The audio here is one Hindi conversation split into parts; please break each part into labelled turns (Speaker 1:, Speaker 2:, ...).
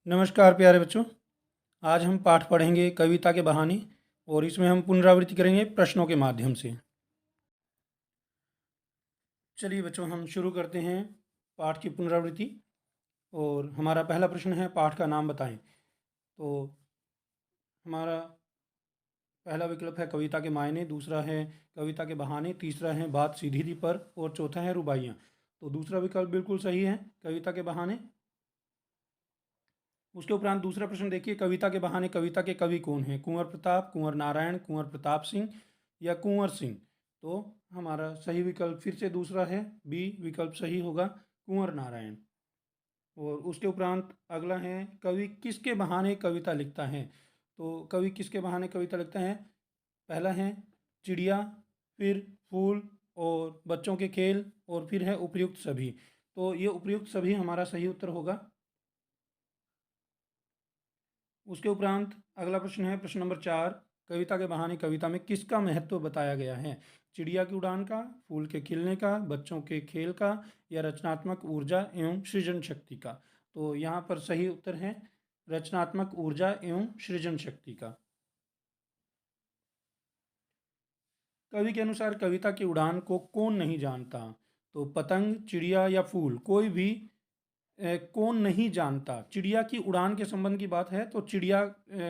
Speaker 1: नमस्कार प्यारे बच्चों। आज हम पाठ पढ़ेंगे कविता के बहाने और इसमें हम पुनरावृत्ति करेंगे प्रश्नों के माध्यम से। चलिए बच्चों, हम शुरू करते हैं पाठ की पुनरावृत्ति। और हमारा पहला प्रश्न है, पाठ का नाम बताएं। तो हमारा पहला विकल्प है कविता के मायने, दूसरा है कविता के बहाने, तीसरा है बात सीधी दी पर और चौथा है रुबाइयाँ। तो दूसरा विकल्प बिल्कुल सही है, कविता के बहाने। उसके उपरांत दूसरा प्रश्न देखिए, कविता के बहाने कविता के कवि कौन हैं? कुंवर प्रताप, कुंवर नारायण, कुंवर प्रताप सिंह या कुंवर सिंह। तो हमारा सही विकल्प फिर से दूसरा है, बी विकल्प सही होगा, कुंवर नारायण। और उसके उपरांत अगला है, कवि किसके बहाने कविता लिखता है? तो कवि किसके बहाने कविता लिखता है? पहला है चिड़िया, फिर फूल और बच्चों के खेल, और फिर है उपयुक्त सभी। तो ये उपयुक्त सभी हमारा सही उत्तर होगा। उसके उपरांत अगला प्रश्न है, प्रश्न नंबर 4, कविता के बहाने कविता में किसका महत्व बताया गया है? चिड़िया की उड़ान का, फूल के खिलने का, बच्चों के खेल का या रचनात्मक ऊर्जा एवं सृजन शक्ति का। तो यहाँ पर सही उत्तर है रचनात्मक ऊर्जा एवं सृजन शक्ति का। कवि के अनुसार कविता की उड़ान को कौन नहीं जानता? तो पतंग, चिड़िया या फूल, कोई भी कौन नहीं जानता। चिड़िया की उड़ान के संबंध की बात है तो चिड़िया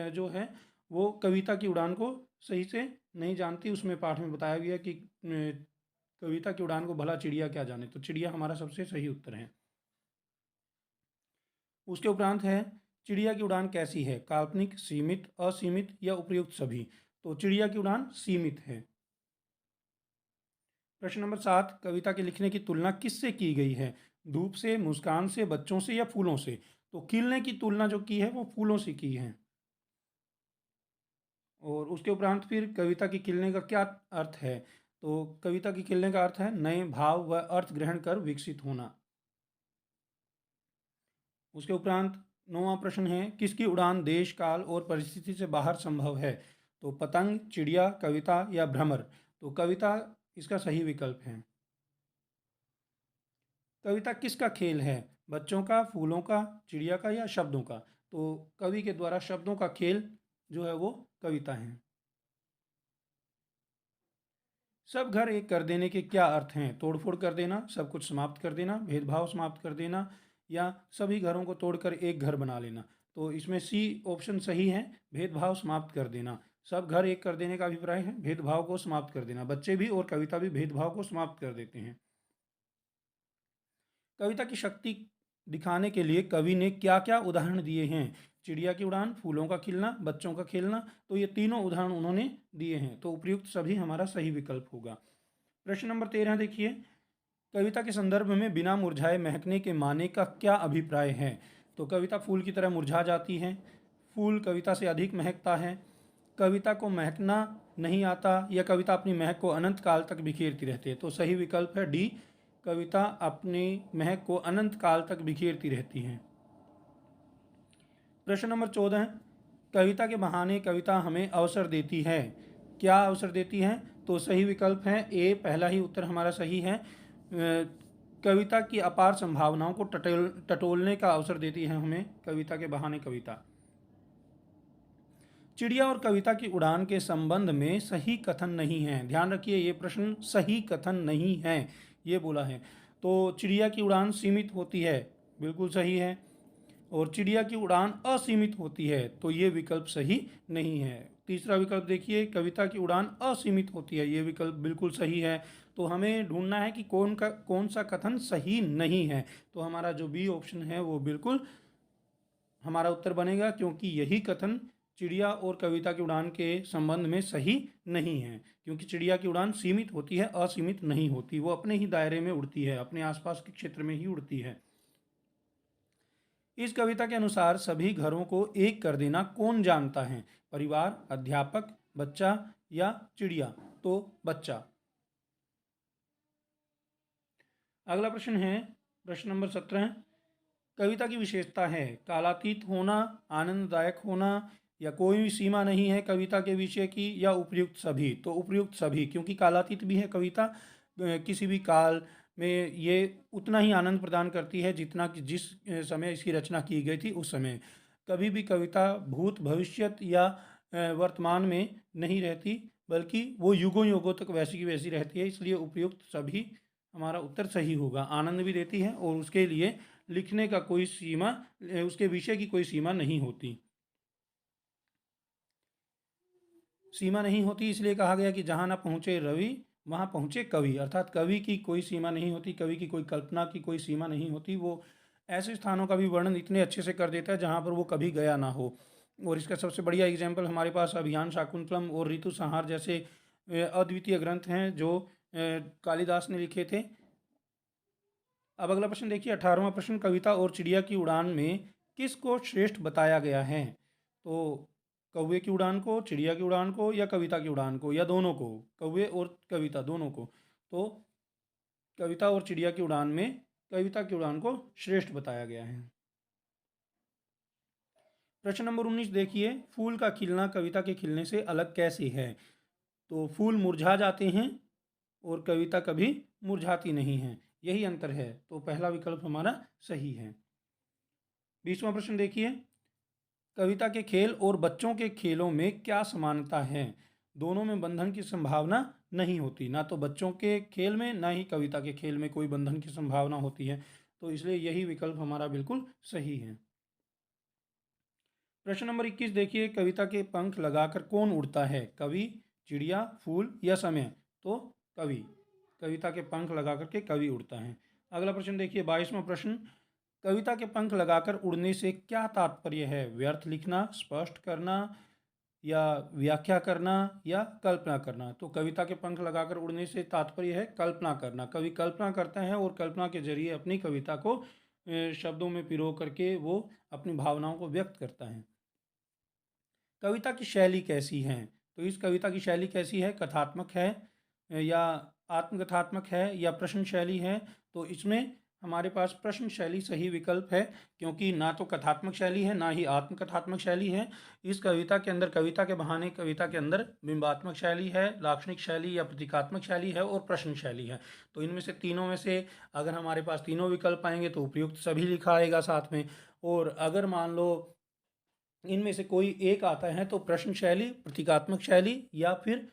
Speaker 1: जो है वो कविता की उड़ान को सही से नहीं जानती। उसमें पाठ में बताया गया कि कविता की उड़ान को भला चिड़िया क्या जाने। तो चिड़िया हमारा सबसे सही उत्तर है। उसके उपरांत है, चिड़िया की उड़ान कैसी है? काल्पनिक, सीमित, असीमित या उपयुक्त सभी। तो चिड़िया की उड़ान सीमित है। प्रश्न नंबर 7, कविता के लिखने की तुलना किससे की गई है? धूप से, मुस्कान से, बच्चों से या फूलों से। तो खिलने की तुलना जो की है वो फूलों से की है। और उसके उपरांत फिर कविता की खिलने का क्या अर्थ है? तो कविता की खिलने का अर्थ है नए भाव व अर्थ ग्रहण कर विकसित होना। उसके उपरांत 9वां प्रश्न है, किसकी उड़ान देश, काल और परिस्थिति से बाहर संभव है? तो पतंग, चिड़िया, कविता या भ्रमर। तो कविता इसका सही विकल्प है। कविता किसका खेल है? बच्चों का, फूलों का, चिड़िया का या शब्दों का। तो कवि के द्वारा शब्दों का खेल जो है वो कविता है। सब घर एक कर देने के क्या अर्थ हैं? तोड़फोड़ कर देना, सब कुछ समाप्त कर देना, भेदभाव समाप्त कर देना या सभी घरों को तोड़कर एक घर बना लेना। तो इसमें सी ऑप्शन सही है, भेदभाव समाप्त कर देना। सब घर एक कर देने का अभिप्राय है भेदभाव को समाप्त कर देना। बच्चे भी और कविता भी भेदभाव को समाप्त कर देते हैं। कविता की शक्ति दिखाने के लिए कवि ने क्या क्या उदाहरण दिए हैं? चिड़िया की उड़ान, फूलों का खिलना, बच्चों का खेलना। तो ये तीनों उदाहरण उन्होंने दिए हैं। तो उपयुक्त सभी हमारा सही विकल्प होगा। प्रश्न नंबर 13 देखिए, कविता के संदर्भ में बिना मुरझाए महकने के माने का क्या अभिप्राय है? तो कविता फूल की तरह मुरझा जाती है, फूल कविता से अधिक महकता है, कविता को महकना नहीं आता या कविता अपनी महक को अनंत काल तक बिखेरती रहती है। तो सही विकल्प है डी, कविता अपनी महक को अनंत काल तक बिखेरती रहती है। प्रश्न नंबर 14, कविता के बहाने कविता हमें अवसर देती है। क्या अवसर देती है? तो सही विकल्प है ए, पहला ही उत्तर हमारा सही है। कविता की अपार संभावनाओं को टटोलने का अवसर देती है हमें कविता के बहाने कविता। चिड़िया और कविता की उड़ान के संबंध में सही कथन नहीं है। ध्यान रखिए, ये प्रश्न सही कथन नहीं है, ये बोला है। तो चिड़िया की उड़ान सीमित होती है, बिल्कुल सही है। और चिड़िया की उड़ान असीमित होती है, तो ये विकल्प सही नहीं है। तीसरा विकल्प देखिए, कविता की उड़ान असीमित होती है, ये विकल्प बिल्कुल सही है। तो हमें ढूंढना है कि कौन सा कथन सही नहीं है। तो हमारा जो बी ऑप्शन है वो बिल्कुल हमारा उत्तर बनेगा, क्योंकि यही कथन चिड़िया और कविता की उड़ान के संबंध में सही नहीं है। क्योंकि चिड़िया की उड़ान सीमित होती है, असीमित नहीं होती। वो अपने ही दायरे में उड़ती है, अपने आसपास के क्षेत्र में ही उड़ती है। इस कविता के अनुसार सभी घरों को एक कर देना कौन जानता है? परिवार, अध्यापक, बच्चा या चिड़िया। तो बच्चा। अगला प्रश्न है, प्रश्न नंबर 17, कविता की विशेषता है कालातीत होना, आनंददायक होना या कोई भी सीमा नहीं है कविता के विषय की, या उपयुक्त सभी। तो उपयुक्त सभी, क्योंकि कालातीत भी है कविता, किसी भी काल में ये उतना ही आनंद प्रदान करती है जितना कि जिस समय इसकी रचना की गई थी उस समय। कभी भी कविता भूत भविष्यत या वर्तमान में नहीं रहती, बल्कि वो युगों युगों तक वैसी की वैसी रहती है। इसलिए उपयुक्त सभी हमारा उत्तर सही होगा। आनंद भी देती है और उसके लिए लिखने का कोई सीमा, उसके विषय की कोई सीमा नहीं होती। सीमा नहीं होती इसलिए कहा गया कि जहाँ ना पहुँचे रवि वहाँ पहुँचे कवि, अर्थात कवि की कोई सीमा नहीं होती, कवि की कोई कल्पना की कोई सीमा नहीं होती। वो ऐसे स्थानों का भी वर्णन इतने अच्छे से कर देता है जहाँ पर वो कभी गया ना हो। और इसका सबसे बढ़िया एग्जाम्पल हमारे पास अभियान शाकुंतलम और ऋतु संहार जैसे अद्वितीय ग्रंथ हैं जो कालिदास ने लिखे थे। अब अगला प्रश्न देखिए, 18वां प्रश्न, कविता और चिड़िया की उड़ान में किसको श्रेष्ठ बताया गया है? तो कौवे की उड़ान को, चिड़िया की उड़ान को, या कविता की उड़ान को, या दोनों को? कौवे और कविता दोनों को। तो कविता और चिड़िया की उड़ान में कविता की उड़ान को श्रेष्ठ बताया गया है। प्रश्न नंबर 19 देखिए, फूल का खिलना कविता के खिलने से अलग कैसे है? तो फूल मुरझा जाते हैं और कविता कभी मुरझाती नहीं है, यही अंतर है। तो पहला विकल्प हमारा सही है। 20वां प्रश्न देखिए, कविता के खेल और बच्चों के खेलों में क्या समानता है? दोनों में बंधन की संभावना नहीं होती, ना तो बच्चों के खेल में ना ही कविता के खेल में कोई बंधन की संभावना होती है। तो इसलिए यही विकल्प हमारा बिल्कुल सही है। प्रश्न नंबर 21 देखिए, कविता के पंख लगाकर कौन उड़ता है? कवि, चिड़िया, फूल या समय? तो कवि। कविता के पंख लगाकर के कवि उड़ता है। अगला प्रश्न देखिए, 22वां प्रश्न, कविता के पंख लगाकर उड़ने से क्या तात्पर्य है? व्यर्थ लिखना, स्पष्ट करना, या व्याख्या करना, या कल्पना करना? तो कविता के पंख लगाकर उड़ने से तात्पर्य है कल्पना करना। कवि कल्पना करता है और कल्पना के जरिए अपनी कविता को शब्दों में पिरो करके वो अपनी भावनाओं को व्यक्त करता है। कविता की शैली कैसी है? तो इस कविता की शैली कैसी है? कथात्मक है, या आत्मकथात्मक है, या प्रश्न शैली है? तो इसमें हमारे पास प्रश्न शैली सही विकल्प है, क्योंकि ना तो कथात्मक शैली है ना ही आत्मकथात्मक शैली है। इस कविता के अंदर कविता के बहाने कविता के अंदर बिंबात्मक शैली है, लाक्षणिक शैली या प्रतीकात्मक शैली है और प्रश्न शैली है। तो इनमें से तीनों में से अगर हमारे पास तीनों विकल्प आएंगे तो उपयुक्त सभी लिखा आएगा साथ में। और अगर मान लो इनमें से कोई एक आता है तो प्रश्न शैली, प्रतीकात्मक शैली, या फिर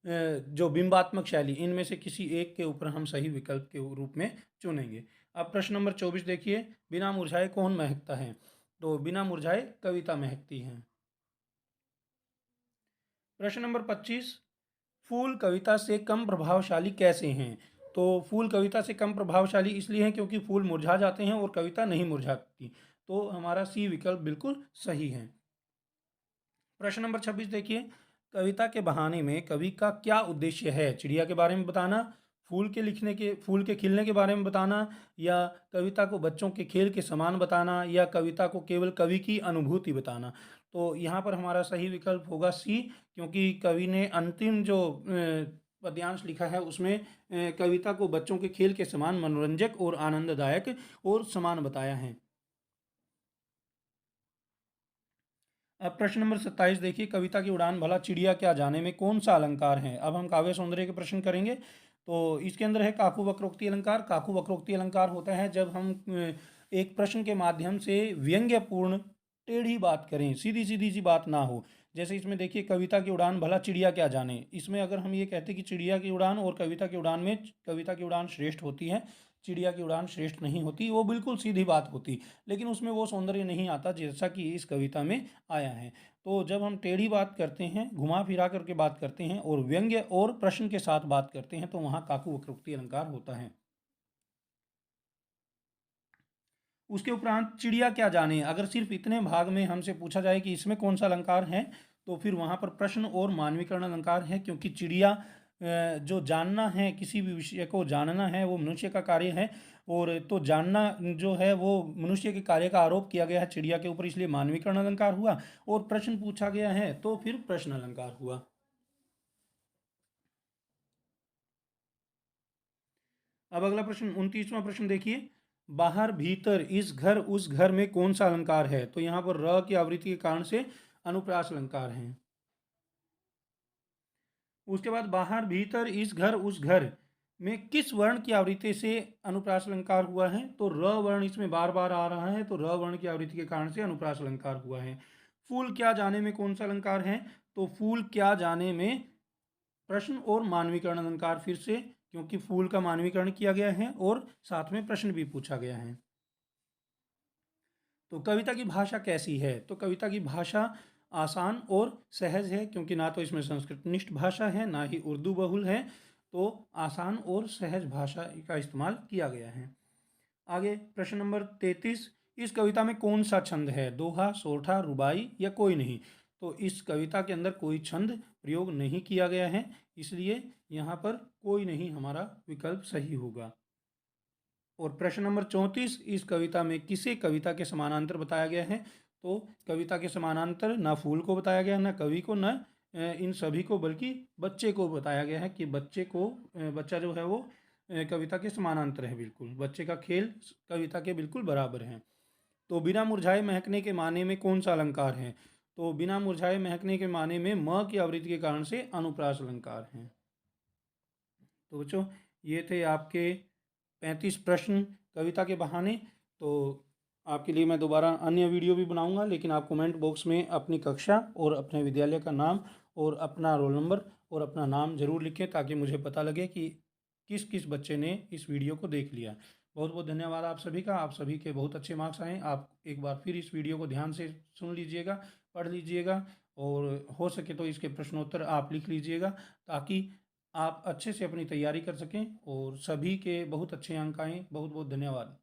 Speaker 1: जो बिंबात्मक शैली, इनमें से किसी एक के ऊपर हम सही विकल्प के रूप में चुनेंगे। अब प्रश्न नंबर 24 देखिए, बिना मुरझाए कौन महकता है? तो बिना मुरझाए कविता महकती है। प्रश्न नंबर 25, फूल कविता से कम प्रभावशाली कैसे हैं? तो फूल कविता से कम प्रभावशाली इसलिए हैं क्योंकि फूल मुरझा जाते हैं और कविता नहीं मुरझाती। तो हमारा सी विकल्प बिल्कुल सही है। प्रश्न नंबर 26 देखिए, कविता के बहाने में कवि का क्या उद्देश्य है? चिड़िया के बारे में बताना, फूल के खिलने के बारे में बताना, या कविता को बच्चों के खेल के समान बताना, या कविता को केवल कवि की अनुभूति बताना? तो यहाँ पर हमारा सही विकल्प होगा सी, क्योंकि कवि ने अंतिम जो पद्यांश लिखा है उसमें कविता को बच्चों के खेल के समान मनोरंजक और आनंददायक और समान बताया है। अब प्रश्न नंबर 27 देखिए, कविता की उड़ान भला चिड़िया क्या जाने में कौन सा अलंकार है? अब हम काव्य सौंदर्य के प्रश्न करेंगे। तो इसके अंदर है काकू वक्रोक्ति अलंकार। काकू वक्रोक्ति अलंकार होता है जब हम एक प्रश्न के माध्यम से व्यंग्यपूर्ण टेढ़ी बात करें, सीधी सीधी सी बात ना हो। जैसे इसमें देखिए, कविता की उड़ान भला चिड़िया क्या जाने, इसमें अगर हम ये कहते कि चिड़िया की उड़ान और कविता की उड़ान में कविता की उड़ान श्रेष्ठ होती है, चिड़िया की उड़ान श्रेष्ठ नहीं होती, वो बिल्कुल सीधी बात होती, लेकिन उसमें वो सौंदर्य नहीं आता जैसा कि इस कविता में आया है। तो जब हम टेढ़ी बात करते हैं, घुमा फिरा करके बात करते हैं और व्यंग्य और प्रश्न के साथ बात करते हैं, तो वहाँ काकू वक्रोक्ति अलंकार होता है। उसके उपरांत चिड़िया क्या जाने, अगर सिर्फ इतने भाग में हमसे पूछा जाए कि इसमें कौन सा अलंकार है, तो फिर वहाँ पर प्रश्न और मानवीकरण अलंकार है, क्योंकि चिड़िया जो जानना है, किसी भी विषय को जानना है, वो मनुष्य का कार्य है। और तो जानना जो है वो मनुष्य के कार्य का आरोप किया गया है चिड़िया के ऊपर, इसलिए मानवीकरण अलंकार हुआ। और प्रश्न पूछा गया है तो फिर प्रश्न अलंकार हुआ। अब अगला प्रश्न 29वां प्रश्न देखिए, बाहर भीतर इस घर उस घर में कौन सा अलंकार है? तो यहाँ पर र की आवृत्ति के कारण से अनुप्रास अलंकार है। उसके बाद बाहर भीतर इस घर उस घर में किस वर्ण की आवृत्ति से अनुप्रास अलंकार हुआ है? तो र वर्ण इसमें बार बार आ रहा है, तो र वर्ण की आवृत्ति के कारण से अनुप्रास अलंकार हुआ है। फूल क्या जाने में कौन सा अलंकार है? तो फूल क्या जाने में प्रश्न और मानवीकरण अलंकार फिर से, क्योंकि फूल का मानवीकरण किया गया है और साथ में प्रश्न भी पूछा गया है। तो कविता की भाषा कैसी है? तो कविता की भाषा आसान और सहज है, क्योंकि ना तो इसमें संस्कृतनिष्ठ भाषा है ना ही उर्दू बहुल है, तो आसान और सहज भाषा का इस्तेमाल किया गया है। आगे प्रश्न नंबर 33, इस कविता में कौन सा छंद है? दोहा, सोरठा, रुबाई या कोई नहीं? तो इस कविता के अंदर कोई छंद प्रयोग नहीं किया गया है, इसलिए यहाँ पर कोई नहीं हमारा विकल्प सही होगा। और प्रश्न नंबर 34, इस कविता में किसे कविता के समानांतर बताया गया है? तो कविता के समानांतर ना फूल को बताया गया, ना कवि को, ना इन सभी को, बल्कि बच्चे को बताया गया है कि बच्चे को, बच्चा जो है वो कविता के समानांतर है, बिल्कुल बच्चे का खेल कविता के बिल्कुल बराबर है। तो बिना मुरझाए महकने के माने में कौन सा अलंकार है? तो बिना मुरझाए महकने के माने में म की आवृत्ति के कारण से अनुप्रास अलंकार है। तो बच्चों, ये थे आपके 35 प्रश्न कविता के बहाने। तो आपके लिए मैं दोबारा अन्य वीडियो भी बनाऊंगा, लेकिन आप कमेंट बॉक्स में अपनी कक्षा और अपने विद्यालय का नाम और अपना रोल नंबर और अपना नाम ज़रूर लिखें, ताकि मुझे पता लगे कि किस किस बच्चे ने इस वीडियो को देख लिया। बहुत बहुत धन्यवाद आप सभी का। आप सभी के बहुत अच्छे मार्क्स आए। आप एक बार फिर इस वीडियो को ध्यान से सुन लीजिएगा, पढ़ लीजिएगा, और हो सके तो इसके प्रश्नोत्तर आप लिख लीजिएगा, ताकि आप अच्छे से अपनी तैयारी कर सकें और सभी के बहुत अच्छे अंक आएँ। बहुत बहुत धन्यवाद।